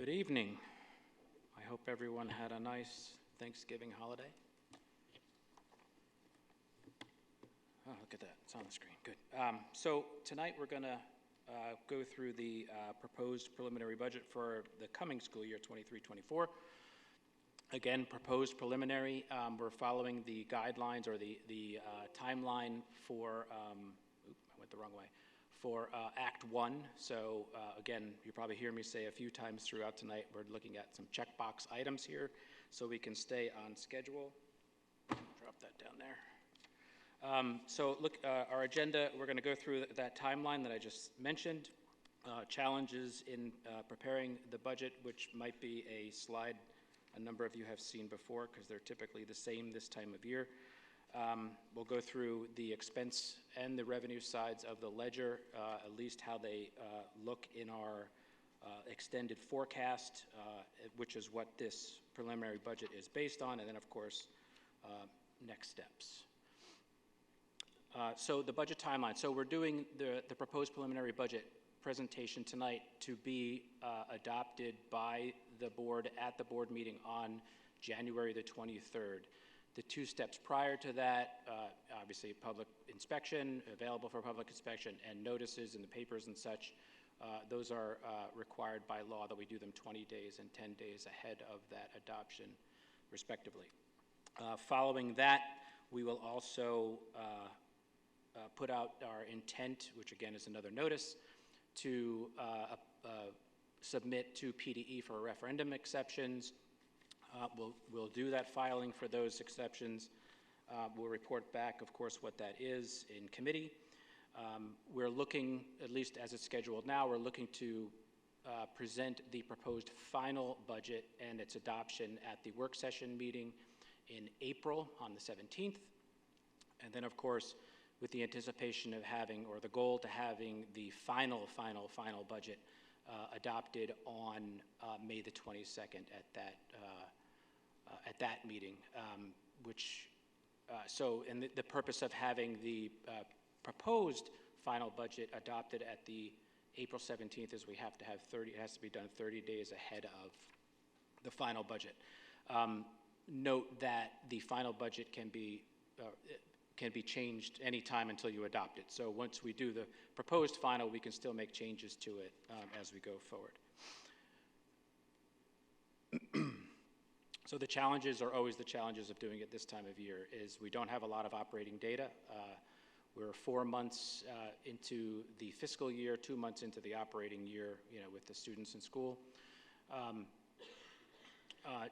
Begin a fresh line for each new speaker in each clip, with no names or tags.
Good evening. I hope everyone had a nice Thanksgiving holiday. Oh, look at that. It's on the screen. Good. So tonight we're going to go through the proposed preliminary budget for the coming school year, 23-24. Again, proposed preliminary. We're following the guidelines or the timeline for, I went the wrong way, for Act 1. So again, you probably hear me say a few times throughout tonight, we're looking at some checkbox items here so we can stay on schedule. Drop that down there. So look, our agenda, we're going to go through that timeline that I just mentioned. Challenges in preparing the budget, which might be a slide a number of you have seen before because they're typically the same this time of year. We'll go through the expense and the revenue sides of the ledger, at least how they look in our extended forecast, which is what this preliminary budget is based on, and then of course, next steps. So the budget timeline. So we're doing the proposed preliminary budget presentation tonight to be adopted by the board at the board meeting on January the 23rd. The two steps prior to that, obviously public inspection, available for public inspection, and notices in the papers and such, those are required by law that we do them 20 days and 10 days ahead of that adoption, respectively. Following that, we will also put out our intent, which again is another notice, to submit to PDE for referendum exceptions. We'll do that filing for those exceptions. We'll report back, of course, what that is in committee. We're looking, at least as it's scheduled now, we're looking to present the proposed final budget and its adoption at the work session meeting in April on the 17th. And then, of course, with the anticipation of having, or the goal to having the final budget adopted on May the 22nd at that meeting, and the purpose of having the proposed final budget adopted at the April 17th is we have to have it has to be done 30 days ahead of the final budget. Note that the final budget can be changed any time until you adopt it. So once we do the proposed final, we can still make changes to it as we go forward. So the challenges are always the challenges of doing it this time of year is we don't have a lot of operating data. We're 4 months into the fiscal year, 2 months into the operating year, with the students in school.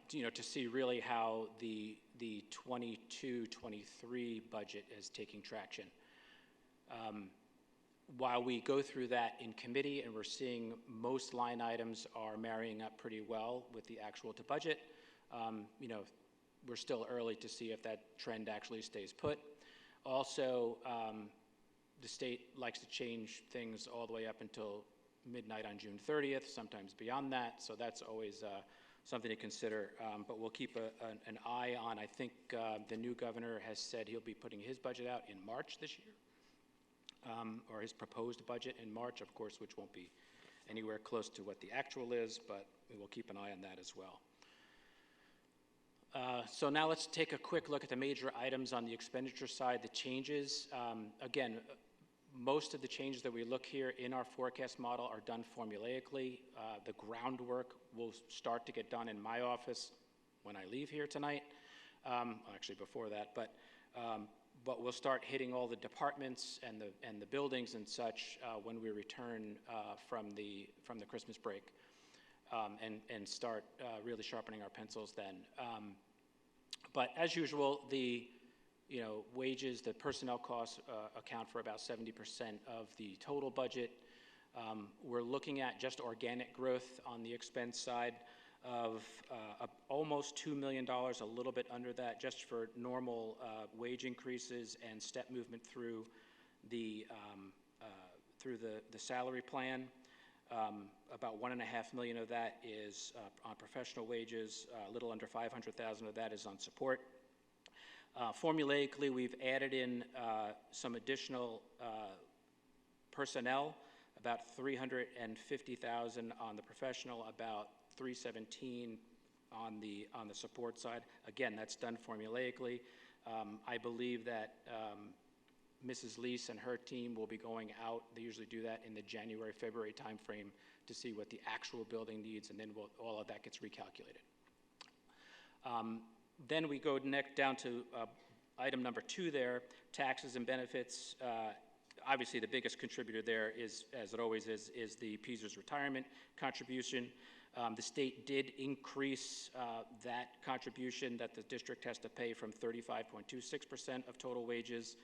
To see really how the 22-23 budget is taking traction. While we go through that in committee and we're seeing most line items are marrying up pretty well with the actual to budget, we're still early to see if that trend actually stays put. Also, the state likes to change things all the way up until midnight on June 30th, sometimes beyond that, so that's always something to consider, but we'll keep an eye on. I think the new governor has said he'll be putting his budget out in March this year, or his proposed budget in March, of course, which won't be anywhere close to what the actual is, but we will keep an eye on that as well. So now let's take a quick look at the major items on the expenditure side, the changes. Again, most of the changes that we look here in our forecast model are done formulaically. The groundwork will start to get done in my office when I leave here tonight, actually before that, but we'll start hitting all the departments and the buildings and such when we return from the Christmas break, and start really sharpening our pencils then. But as usual, the wages, the personnel costs account for about 70% of the total budget. We're looking at just organic growth on the expense side of almost $2 million, a little bit under that, just for normal wage increases and step movement through the salary plan. About $1.5 million of that is on professional wages. A little under $500,000 of that is on support. Formulaically, we've added in some additional personnel, about $350,000 on the professional, about 317 on the support side. Again, that's done formulaically. I believe that Mrs. Lease and her team will be going out. They usually do that in the January, February timeframe to see what the actual building needs, and then all of that gets recalculated. Then we go down to item number 2 there, taxes and benefits. Obviously, the biggest contributor there is, as it always is the PSERS retirement contribution. The state did increase that contribution that the district has to pay from 35.26% of total wages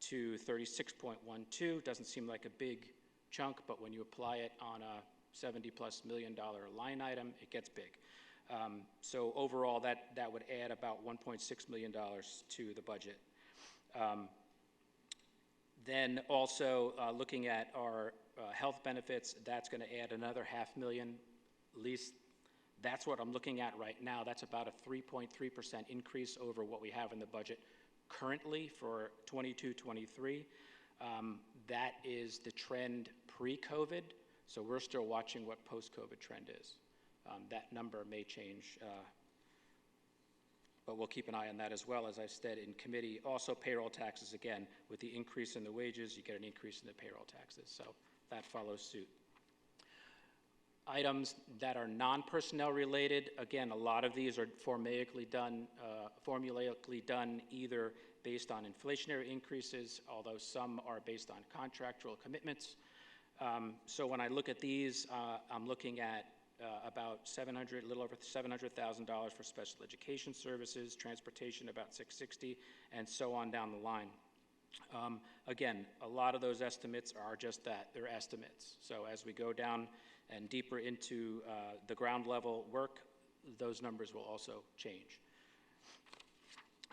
to 36.12. Doesn't seem like a big chunk, but when you apply it on a $70+ million line item, it gets big. So overall, that would add about $1.6 million to the budget. Then also looking at our health benefits, that's going to add another $500,000. At least that's what I'm looking at right now. That's about a 3.3% increase over what we have in the budget currently for 22-23. That is the trend pre-COVID, so we're still watching what post-COVID trend is. That number may change, but we'll keep an eye on that as well, as I said in committee. Also payroll taxes, again, with the increase in the wages, you get an increase in the payroll taxes, so that follows suit. Items that are non-personnel related, again, a lot of these are formulaically done either based on inflationary increases, although some are based on contractual commitments. So when I look at these, I'm looking at about a little over $700,000 for special education services, transportation about $660,000, and so on down the line. Again, a lot of those estimates are just that, they're estimates. So as we go down and deeper into the ground level work, those numbers will also change.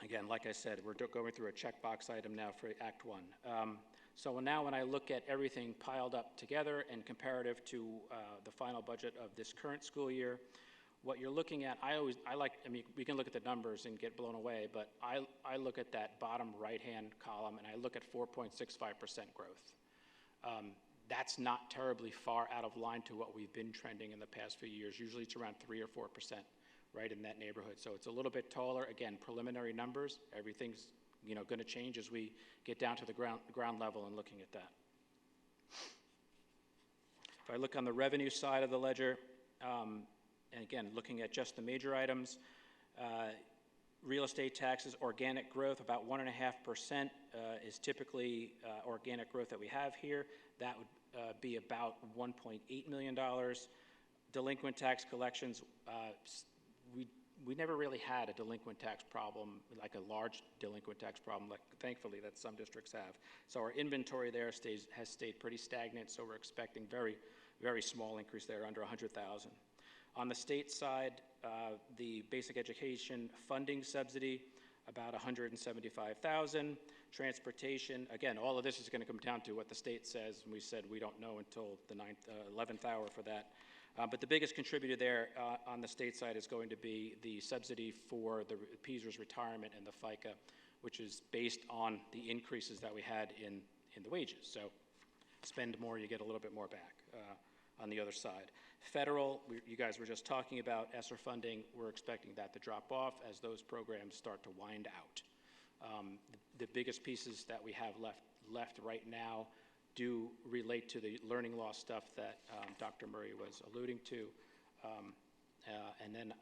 Again, like I said, we're going through a checkbox item now for Act 1. So now when I look at everything piled up together and comparative to the final budget of this current school year, what you're looking at, I mean, we can look at the numbers and get blown away, but I look at that bottom right-hand column and I look at 4.65% growth. That's not terribly far out of line to what we've been trending in the past few years. Usually it's around 3 or 4%, right in that neighborhood. So it's a little bit taller. Again, preliminary numbers. Everything's going to change as we get down to the ground level and looking at that. If I look on the revenue side of the ledger, and again, looking at just the major items, real estate taxes, organic growth, about 1.5% is typically organic growth that we have here. That would be about $1.8 million. Delinquent tax collections, we never really had a delinquent tax problem, like a large delinquent tax problem, like thankfully that some districts have. So our inventory there has stayed pretty stagnant, so we're expecting very, very small increase there, under 100,000. On the state side, the basic education funding subsidy, about 175,000. Transportation, again, all of this is going to come down to what the state says, and we said we don't know until the 11th hour for that. But the biggest contributor there on the state side is going to be the subsidy for the PSERS retirement and the FICA, which is based on the increases that we had in the wages. So spend more, you get a little bit more back on the other side. Federal, you guys were just talking about ESSER funding. We're expecting that to drop off as those programs start to wind out. The biggest pieces that we have left right now do relate to the learning loss stuff that Dr. Murray was alluding to. And then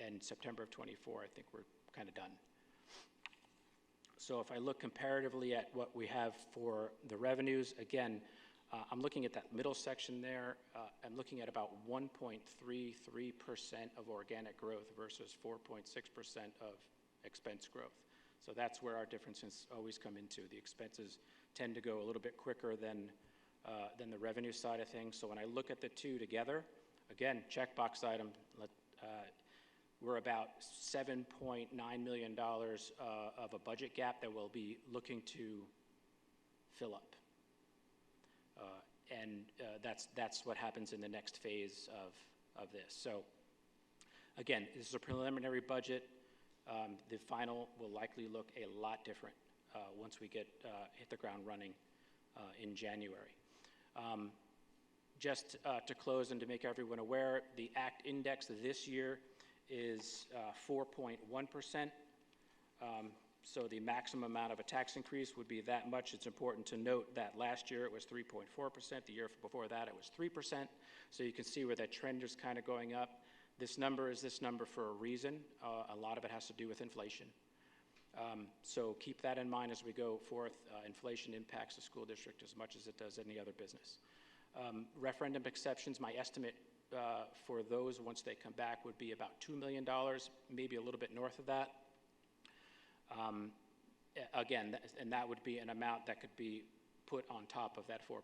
in September of 24, I think we're kind of done. So if I look comparatively at what we have for the revenues, again, I'm looking at that middle section there. I'm looking at about 1.33% of organic growth versus 4.6% of expense growth. So that's where our differences always come into. The expenses tend to go a little bit quicker than the revenue side of things. So when I look at the two together, again, checkbox item, we're about $7.9 million of a budget gap that we'll be looking to fill up. And that's what happens in the next phase of this. So again, this is a preliminary budget. The final will likely look a lot different once we hit the ground running in January. Just to close and to make everyone aware, the ACT index this year is 4.1%. So the maximum amount of a tax increase would be that much. It's important to note that last year it was 3.4%. The year before that it was 3%. So you can see where that trend is kind of going up. This number is this number for a reason. A lot of it has to do with inflation. So keep that in mind as we go forth. Inflation impacts the school district as much as it does any other business. Referendum exceptions, my estimate for those once they come back would be about $2 million, maybe a little bit north of that. Again, and that would be an amount that could be put on top of that 4.1%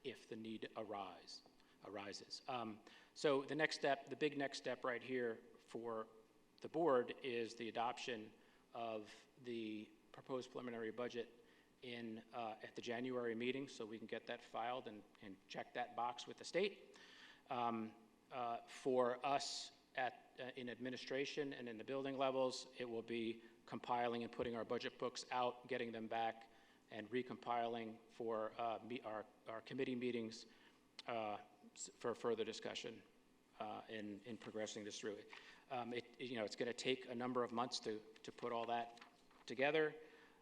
if the need arises. So the next step, the big next step right here for the board is the adoption of the proposed preliminary budget at the January meeting, so we can get that filed and check that box with the state. For us in administration and in the building levels, it will be compiling and putting our budget books out, getting them back, and recompiling for our committee meetings for further discussion in progressing this through. It's going to take a number of months to put all that together,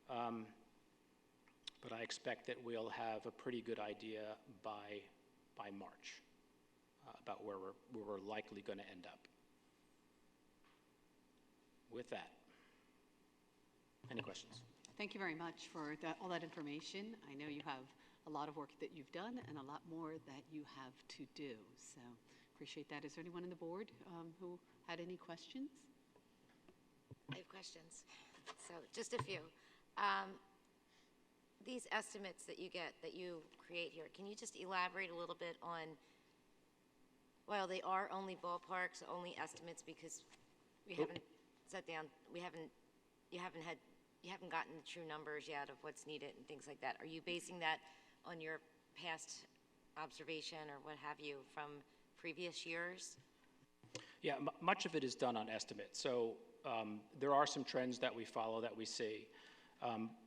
but I expect that we'll have a pretty good idea by March about where we're likely going to end up. With that, any questions?
Thank you very much for all that information. I know you have a lot of work that you've done and a lot more that you have to do, so appreciate that. Is there anyone on the board who had any questions?
I have questions. So just a few. These estimates that you create here, can you just elaborate a little bit on, while they are only ballparks, only estimates, because we haven't sat down, you haven't gotten the true numbers yet of what's needed and things like that. Are you basing that on your past observation or what have you from previous years?
Yeah, much of it is done on estimates. So there are some trends that we follow that we see.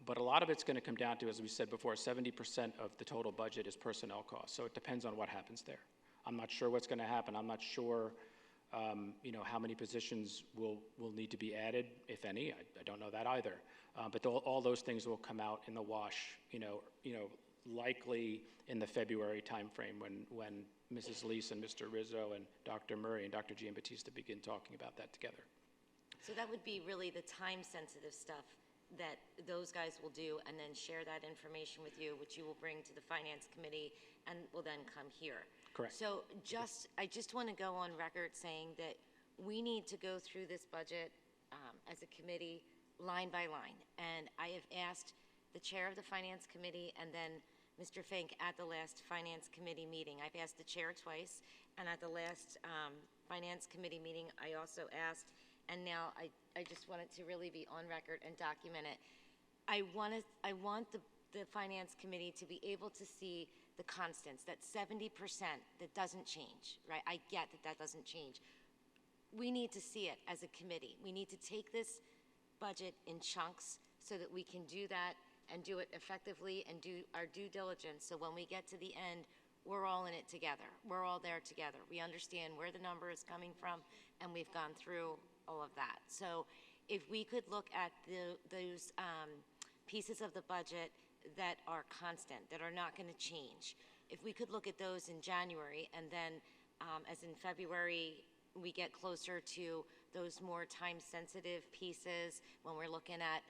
But a lot of it's going to come down to, as we said before, 70% of the total budget is personnel costs. So it depends on what happens there. I'm not sure what's going to happen. I'm not sure, how many positions will need to be added, if any. I don't know that either. But all those things will come out in the wash, likely in the February timeframe when Mrs. Leese and Mr. Rizzo and Dr. Murray and Dr. Giambattista begin talking about that together.
So that would be really the time-sensitive stuff that those guys will do and then share that information with you, which you will bring to the Finance Committee and will then come here.
Correct.
So I just want to go on record saying that we need to go through this budget as a committee line by line. And I have asked the chair of the Finance Committee and then Mr. Fink at the last Finance Committee meeting. I've asked the chair twice, and at the last Finance Committee meeting, I also asked, and now I just want it to really be on record and document it. I want the Finance Committee to be able to see the constants, that 70% that doesn't change, right? I get that doesn't change. We need to see it as a committee. We need to take this budget in chunks so that we can do that and do it effectively and do our due diligence. So when we get to the end, we're all in it together. We're all there together. We understand where the number is coming from, and we've gone through all of that. So if we could look at those pieces of the budget that are constant, that are not going to change, if we could look at those in January, and then as in February we get closer to those more time-sensitive pieces when we're looking at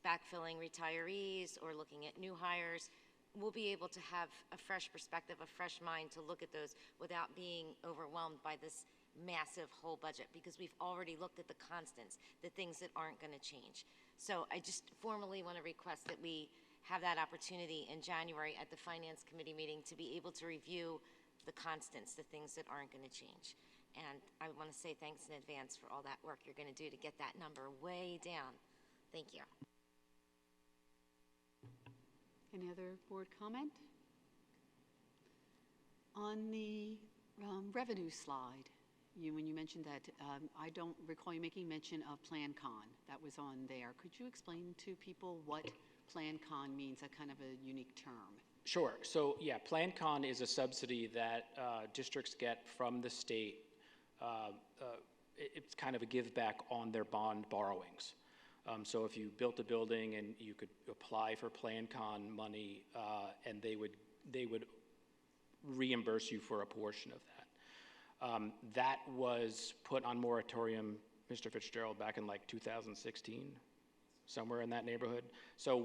backfilling retirees or looking at new hires, we'll be able to have a fresh perspective, a fresh mind to look at those without being overwhelmed by this massive whole budget, because we've already looked at the constants, the things that aren't going to change. So I just formally want to request that we have that opportunity in January at the Finance Committee meeting to be able to review the constants, the things that aren't going to change. And I want to say thanks in advance for all that work you're going to do to get that number way down. Thank you.
Any other board comment? On the revenue slide, when you mentioned that, I don't recall you making mention of PlanCon. That was on there. Could you explain to people what PlanCon means, a kind of a unique term?
Sure. So, yeah, PlanCon is a subsidy that districts get from the state. It's kind of a give back on their bond borrowings. So if you built a building and you could apply for PlanCon money, and they would reimburse you for a portion of that. That was put on moratorium, Mr. Fitzgerald, back in like 2016, somewhere in that neighborhood. So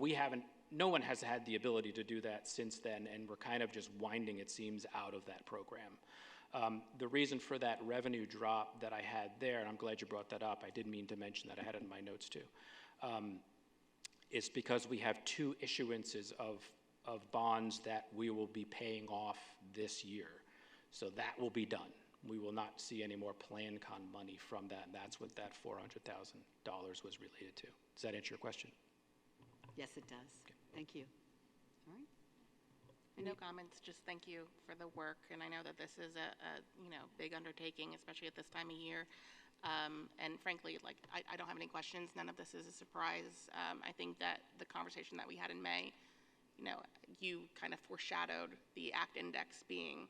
no one has had the ability to do that since then, and we're kind of just winding, it seems, out of that program. The reason for that revenue drop that I had there, and I'm glad you brought that up, I did mean to mention that, I had it in my notes too, is because we have 2 issuances of bonds that we will be paying off this year. So that will be done. We will not see any more PlanCon money from that, and that's what that $400,000 was related to. Does that answer your question?
Yes, it does.
Okay.
Thank you. All right.
No comments, just thank you for the work, and I know that this is a big undertaking, especially at this time of year. And frankly, like, I don't have any questions. None of this is a surprise. I think that the conversation that we had in May, you kind of foreshadowed the ACT index being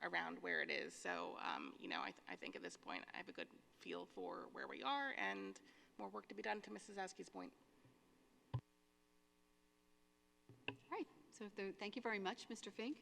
around where it is. So, I think at this point, I have a good feel for where we are and more work to be done, to Mrs. Zowski's point.
All right. So thank you very much, Mr. Fink.